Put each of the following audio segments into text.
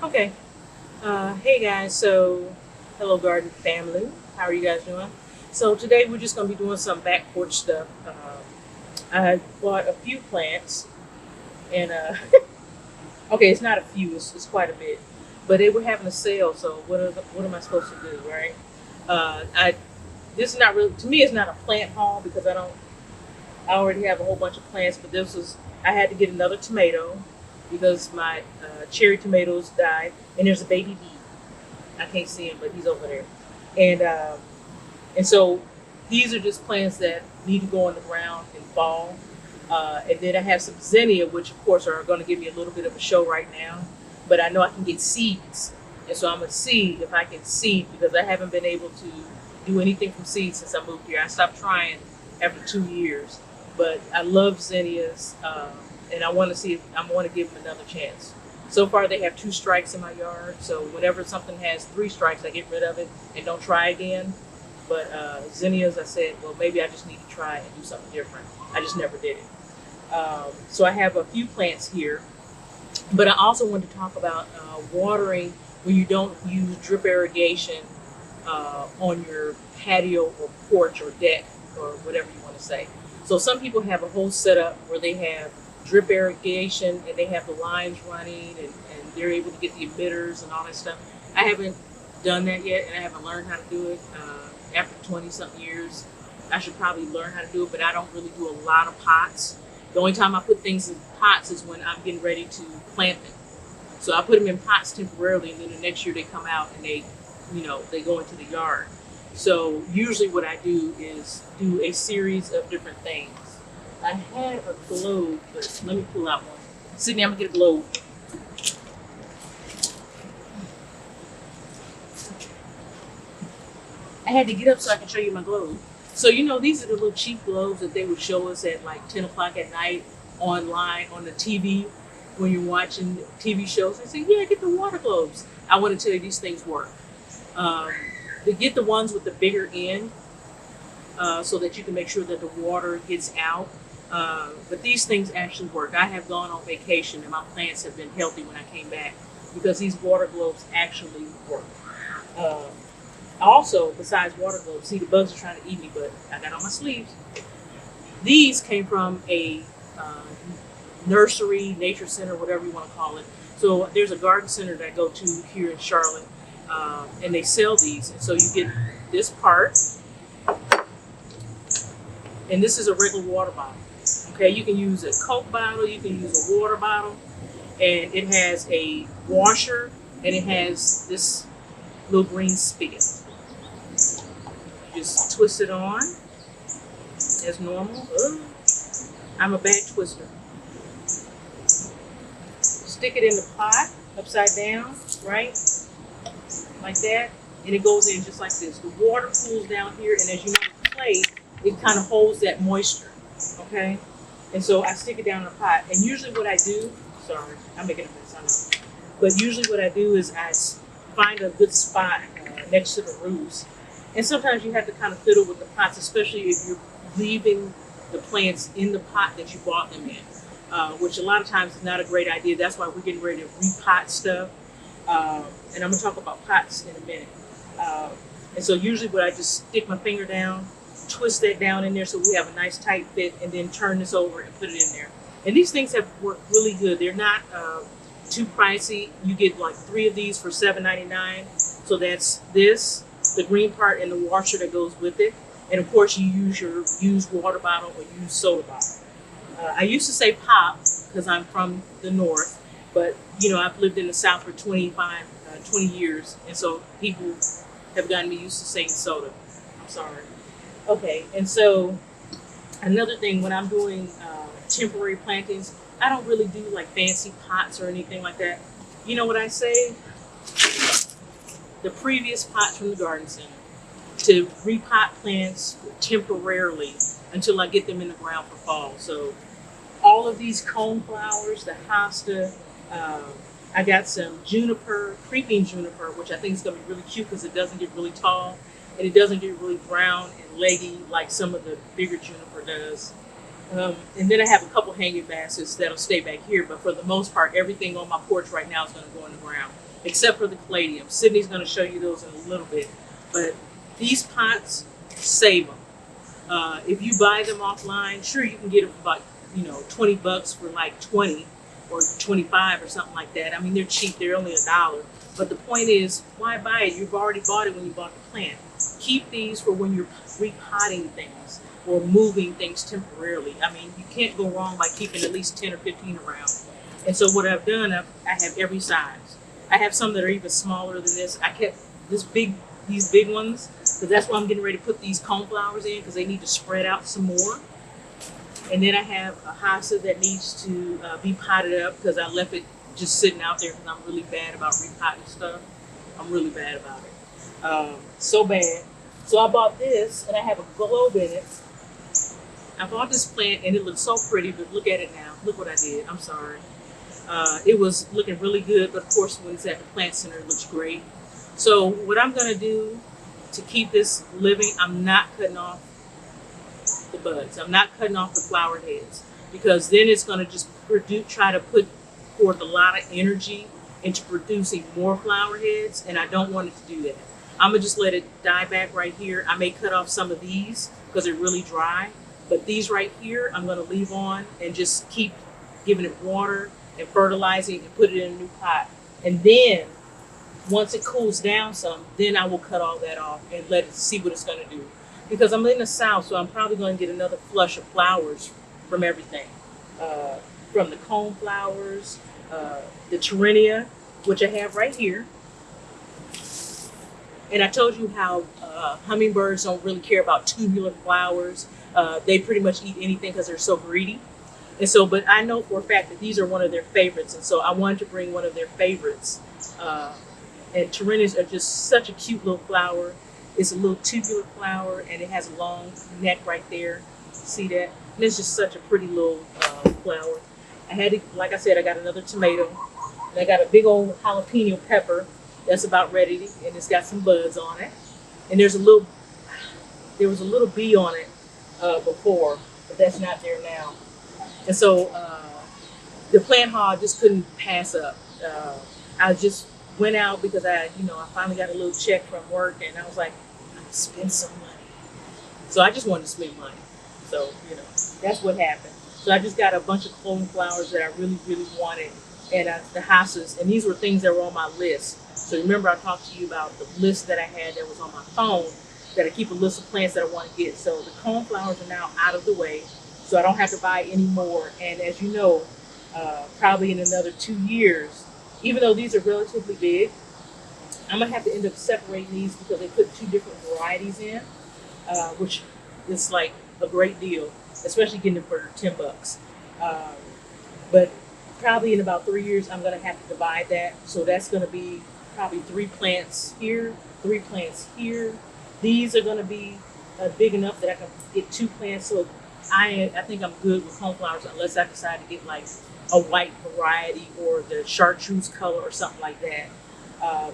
Okay. Hey guys. So, hello garden family. How are you guys doing? So today we're just gonna be doing some back porch stuff. I bought a few plants, and okay, it's not a few. It's quite a bit, but they were having a sale. So what am I supposed to do, right? I This is not really to me. It's not a plant haul because I already have a whole bunch of plants. But this was I had to get another tomato because my cherry tomatoes died, and there's a baby bee. I can't see him, but he's over there. And so these are just plants that need to go on the ground in fall. And then I have some zinnia, which of course are going to give me a little bit of a show right now. But I know I can get seeds, and so I'm gonna see if I can seed because I haven't been able to do anything from seeds since I moved here. I stopped trying after 2 years, but I love zinnias, and I want to see if I want to give them another chance. So far, they have 2 strikes in my yard. So whenever something has 3 strikes, I get rid of it and don't try again. But zinnias, I said, well, maybe I just need to try and do something different. I just never did it. So I have a few plants here, but I also wanted to talk about watering when you don't use drip irrigation on your patio or porch or deck or whatever you want to say. So some people have a whole setup where they have drip irrigation and they have the lines running and they're able to get the emitters and all that stuff. I haven't done that yet and I haven't learned how to do it. After 20 something years, I should probably learn how to do it, but I don't really do a lot of pots. The only time I put things in pots is when I'm getting ready to plant them. So I put them in pots temporarily, and then the next year they come out and they go into the yard. So usually what I do is do a series of different things. I have a globe, but let me pull out one. Sydney, I'm gonna get a globe. I had to get up so I can show you my globe. So these are the little cheap globes that they would show us at like 10 o'clock at night online on the TV when you're watching TV shows. They say, yeah, get the water globes. I want to tell you these things work. Um, to get the ones with the bigger end so that you can make sure that the water gets out. But these things actually work. I have gone on vacation and my plants have been healthy when I came back because these water globes actually work. Um, Also, besides water globes, see the bugs are trying to eat me, but I got on my sleeves. These came from a uh, nursery, nature center, whatever you want to call it. So there's a garden center that I go to here in Charlotte, and they sell these. And so you get this part, and this is a regular water bottle. Okay, you can use a Coke bottle, you can use a water bottle, and it has a washer, and it has this little green spigot. Just twist it on as normal. Ugh. I'm a bad twister. Stick it in the pot upside down, right? Like that. And it goes in just like this. The water cools down here, and as you know, the clay, it kind of holds that moisture. Okay? And so I stick it down in the pot. And usually what I do, sorry, I'm making a mess, I know. But usually what I do is I find a good spot next to the roots. And sometimes you have to kind of fiddle with the pots, especially if you're leaving the plants in the pot that you bought them in, which a lot of times is not a great idea. That's why we're getting ready to repot stuff. And I'm going to talk about pots in a minute. And so usually what I just stick my finger down, twist that down in there so we have a nice tight fit, and then turn this over and put it in there. And these things have worked really good. They're not too pricey. You get like 3 of these for $7.99. So that's this, the green part, and the washer that goes with it. And of course, you use your used water bottle or used soda bottle. I used to say pop because I'm from the north, but I've lived in the south for 20 years, and so people have gotten me used to saying soda. I'm sorry. Okay, and so another thing when I'm doing temporary plantings, I don't really do like fancy pots or anything like that. You know what I say? The previous pots from the garden center to repot plants temporarily until I get them in the ground for fall. So all of these cone flowers, the hosta, I got some juniper, creeping juniper, which I think is going to be really cute because it doesn't get really tall and it doesn't get really brown and leggy like some of the bigger juniper does. And then I have a couple hanging baskets that'll stay back here, but for the most part, everything on my porch right now is going to go in the ground, except for the caladium. Sydney's going to show you those in a little bit. But these pots, save them. If you buy them offline, sure, you can get them for about, $20 for like 20 or 25 or something like that. I mean, they're cheap. They're only $1. But the point is, why buy it? You've already bought it when you bought the plant. Keep these for when you're repotting things or moving things temporarily. I mean, you can't go wrong by keeping at least 10 or 15 around. And so what I've done, I have every size. I have some that are even smaller than this. I kept these big ones, because that's why I'm getting ready to put these coneflowers in, because they need to spread out some more. And then I have a hosta that needs to be potted up, because I left it just sitting out there because I'm really bad about repotting stuff. I'm really bad about it. So bad. So I bought this, and I have a globe in it. I bought this plant, and it looks so pretty, but look at it now. Look what I did. I'm sorry. It was looking really good, but of course when it's at the plant center, it looks great. So what I'm going to do to keep this living, I'm not cutting off the buds. I'm not cutting off the flower heads, because then it's going to just try to put forth a lot of energy into producing more flower heads, and I don't want it to do that. I'm going to just let it die back right here. I may cut off some of these because they're really dry, but these right here I'm going to leave on and just keep giving it water and fertilizing and put it in a new pot. And then once it cools down some, then I will cut all that off and let it see what it's going to do. Because I'm in the south, so I'm probably going to get another flush of flowers from everything. From the cone flowers, the Terenia, which I have right here. And I told you how hummingbirds don't really care about tubular flowers. They pretty much eat anything because they're so greedy. And so, but I know for a fact that these are one of their favorites. And so I wanted to bring one of their favorites. And Terenias are just such a cute little flower. It's a little tubular flower, and it has a long neck right there. See that? And it's just such a pretty little flower. I had to, like I said, I got another tomato. And I got a big old jalapeno pepper that's about ready, and it's got some buds on it. And there was a little bee on it before, but that's not there now. And so the plant haul I just couldn't pass up. I just went out because I finally got a little check from work, and I was like, I'm gonna spend some money. So I just wanted to spend money. So, that's what happened. So I just got a bunch of clone flowers that I really, really wanted, and the hostas, and these were things that were on my list. So remember I talked to you about the list that I had that was on my phone, that I keep a list of plants that I want to get. So the cone flowers are now out of the way, so I don't have to buy any more. And as you know, probably in another 2 years, even though these are relatively big, I'm going to have to end up separating these because they put 2 different varieties in, which is like a great deal, especially getting them for $10. But probably in about 3 years, I'm going to have to divide that. So that's going to be probably 3 plants here, 3 plants here. These are going to be big enough that I can get 2 plants. So I think I'm good with coneflowers unless I decide to get like a white variety or the chartreuse color or something like that.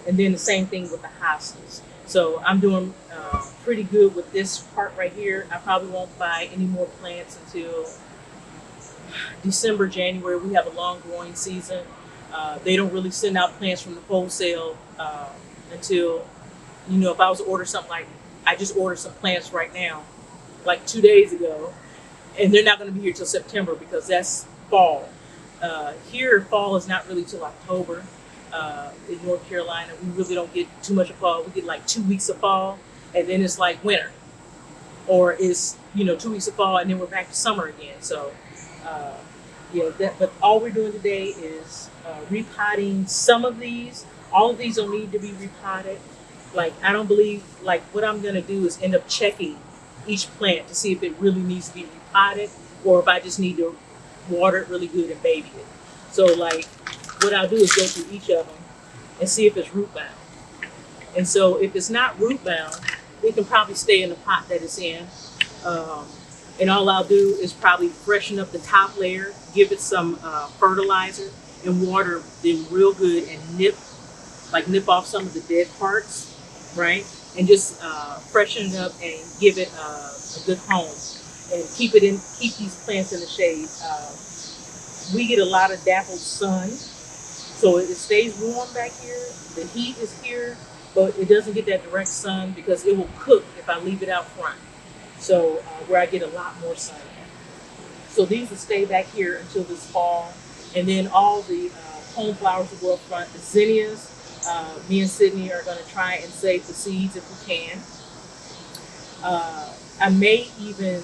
And then the same thing with the hostas. So I'm doing pretty good with this part right here. I probably won't buy any more plants until December, January. We have a long growing season. They don't really send out plants from the wholesale until, if I was to order something, like I just ordered some plants right now, like 2 days ago, and they're not going to be here till September because that's fall. Here, fall is not really till October. In North Carolina, we really don't get too much of fall. We get like 2 weeks of fall, and then it's like winter, or it's 2 weeks of fall, and then we're back to summer again. So but all we're doing today is repotting some of these. All of these will need to be repotted. Like, I don't believe, like, what I'm gonna do is end up checking each plant to see if it really needs to be repotted, or if I just need to water it really good and baby it. So like, what I'll do is go through each of them and see if it's root bound. And so if it's not root bound, it can probably stay in the pot that it's in. And all I'll do is probably freshen up the top layer, give it some fertilizer, and water them real good, and nip off some of the dead parts, right? And just freshen it up and give it a good home. and keep these plants in the shade. We get a lot of dappled sun, so it stays warm back here. The heat is here, but it doesn't get that direct sun because it will cook if I leave it out front. So where I get a lot more sun. So these will stay back here until this fall, and then all the home flowers will go up front. The zinnias, me and Sydney are going to try and save the seeds if we can. I may even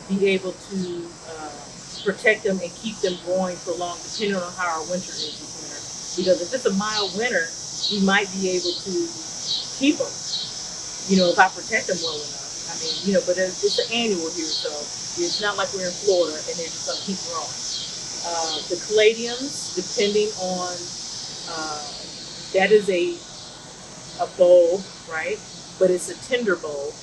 be able to protect them and keep them growing for long, depending on how our winter is this winter. Because if it's a mild winter, we might be able to keep them, if I protect them well enough. I mean, but it's an annual here, so it's not like we're in Florida and they're just going to keep growing. The caladiums, depending on, that is a bulb, right? But it's a tender bulb,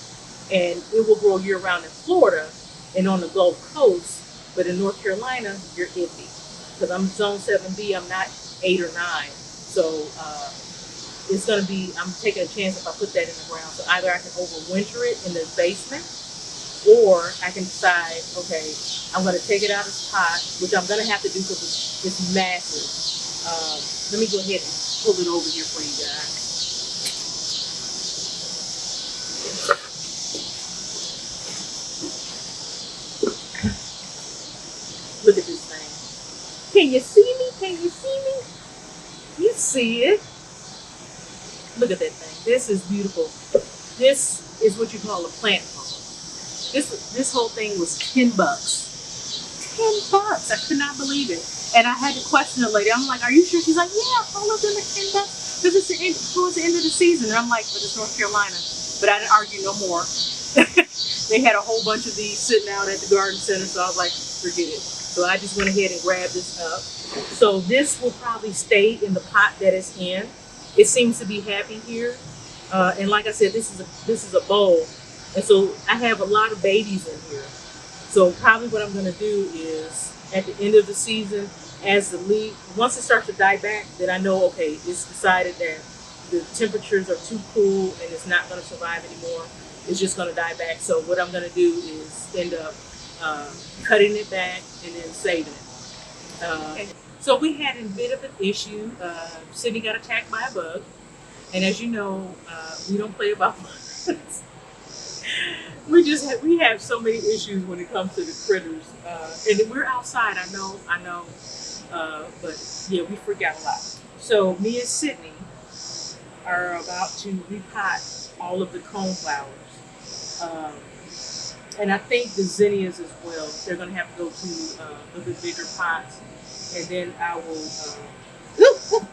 and it will grow year round in Florida and on the Gulf Coast, but in North Carolina, you're iffy. Because I'm zone 7B, I'm not 8 or 9. So it's going to be, I'm taking a chance if I put that in the ground. So either I can overwinter it in the basement, or I can decide, okay, I'm going to take it out of the pot, which I'm going to have to do because it's massive. Let me go ahead and pull it over here for you guys. Look at this thing. Can you see me? Can you see me? You see it. Look at that thing. This is beautiful. This is what you call a plant farm. This whole thing was $10. $10. I could not believe it. And I had to question the lady. I'm like, are you sure? She's like, yeah, all of them are $10 because it's towards the end of the season. And I'm like, but it's North Carolina. But I didn't argue no more. They had a whole bunch of these sitting out at the garden center, so I was like, forget it. So I just went ahead and grabbed this up. So this will probably stay in the pot that it's in. It seems to be happy here. And like I said, this is a bowl. And so I have a lot of babies in here. So probably what I'm going to do is at the end of the season, as the leaf, once it starts to die back, then I know, okay, it's decided that the temperatures are too cool and it's not going to survive anymore. It's just going to die back. So what I'm going to do is end up cutting it back and then saving it. So we had a bit of an issue. Sydney got attacked by a bug. And as you know, we don't play about bugs. We have so many issues when it comes to the critters. And we're outside, I know. But yeah, we freak out a lot. So me and Sydney are about to repot all of the coneflowers. And I think the zinnias as well. They're going to have to go to a little bit bigger pots. And then I will, okay.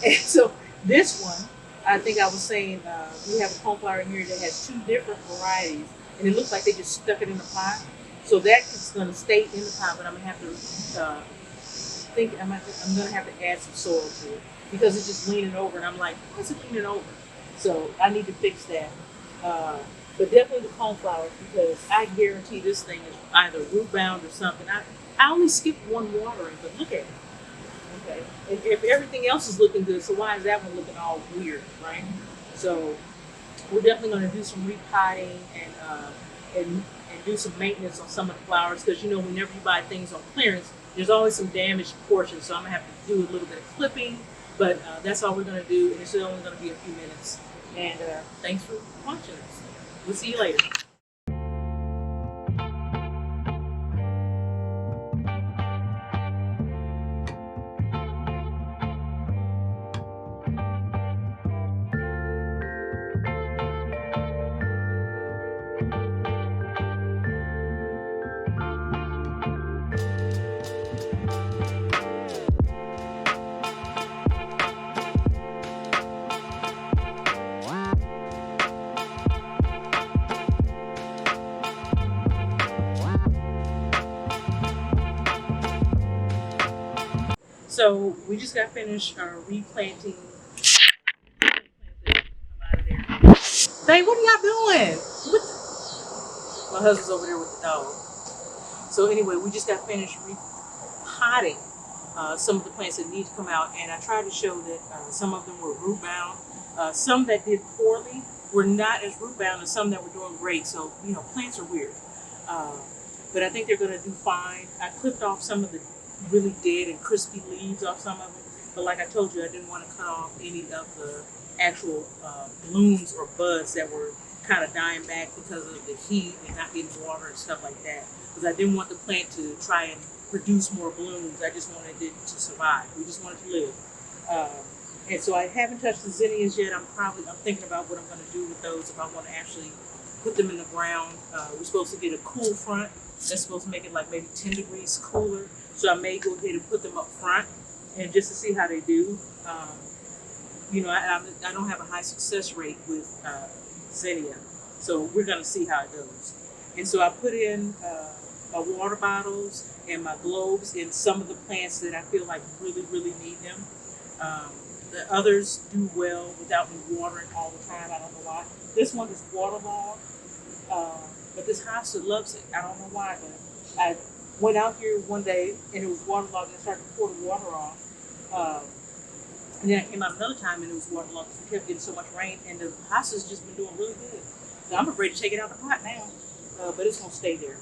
And so this one, I think I was saying, we have a coneflower in here that has 2 different varieties. And it looks like they just stuck it in the pot. So that's going to stay in the pot, but I'm going to have to I'm going to have to add some soil to it because it's just leaning over. And I'm like, why is it leaning over? So I need to fix that. But definitely the coneflowers, because I guarantee this thing is either root bound or something. I only skipped one watering, but look at it. Okay, and if everything else is looking good, so why is that one looking all weird, right? So we're definitely going to do some repotting and do some maintenance on some of the flowers, because whenever you buy things on clearance, there's always some damaged portions. So I'm gonna have to do a little bit of clipping, but that's all we're going to do, and it's only going to be a few minutes. And thanks for watching us. We'll see you later. So we just got finished replanting. Dang, what are y'all doing? My husband's over there with the dog. So anyway, we just got finished repotting some of the plants that need to come out, and I tried to show that some of them were root bound, some that did poorly, were not as root bound, and some that were doing great. So plants are weird, uh, but I think they're going to do fine. I clipped off some of the really dead and crispy leaves off some of them, but like I told you, I didn't want to cut off any of the actual blooms or buds that were kind of dying back because of the heat and not getting water and stuff like that. Because I didn't want the plant to try and produce more blooms. I just wanted it to survive. We just wanted to live. And so I haven't touched the zinnias yet. I'm thinking about what I'm going to do with those if I want to actually put them in the ground. We're supposed to get a cool front. That's supposed to make it like maybe 10 degrees cooler. So I may go ahead and put them up front and just to see how they do. I don't have a high success rate with zinnia, so we're going to see how it goes. And so I put in my water bottles and my globes in some of the plants that I feel like really, really need them. The others do well without me watering all the time. I don't know why. This one is waterlogged, but this house loves it. I don't know why, but I went out here one day and it was waterlogged and I started to pour the water off. And then I came out another time and it was waterlogged because we kept getting so much rain, and the house has just been doing really good. So I'm afraid to take it out of the pot now, but it's going to stay there.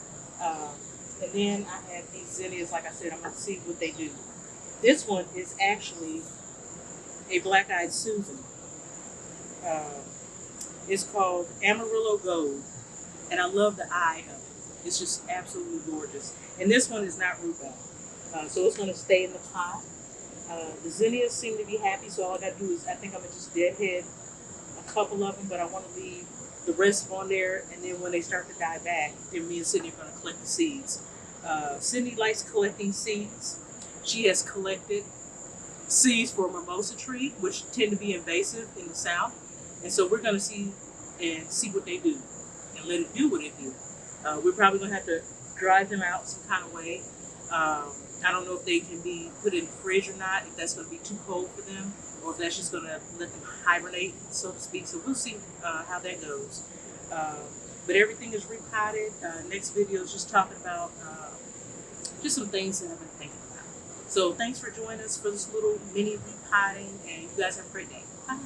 And then I have these zinnias, like I said, I'm going to see what they do. This one is actually a black-eyed Susan. It's called Amarillo Gold, and I love the eye of it. It's just absolutely gorgeous. And this one is not root bound, so it's going to stay in the pot. The zinnias seem to be happy, so all I got to do is, I think I'm going to just deadhead a couple of them, but I want to leave the rest on there, and then when they start to die back, then me and Sydney are going to collect the seeds. Sydney likes collecting seeds. She has collected seeds for mimosa tree, which tend to be invasive in the South, and so we're going to see what they do and let it do what it do. We're probably going to have to dry them out some kind of way. I don't know if they can be put in the fridge or not, if that's going to be too cold for them, or if that's just going to let them hibernate, so to speak. So we'll see how that goes. But everything is repotted. Next video is just talking about just some things that I've been thinking about. So thanks for joining us for this little mini repotting, and you guys have a great day. Bye.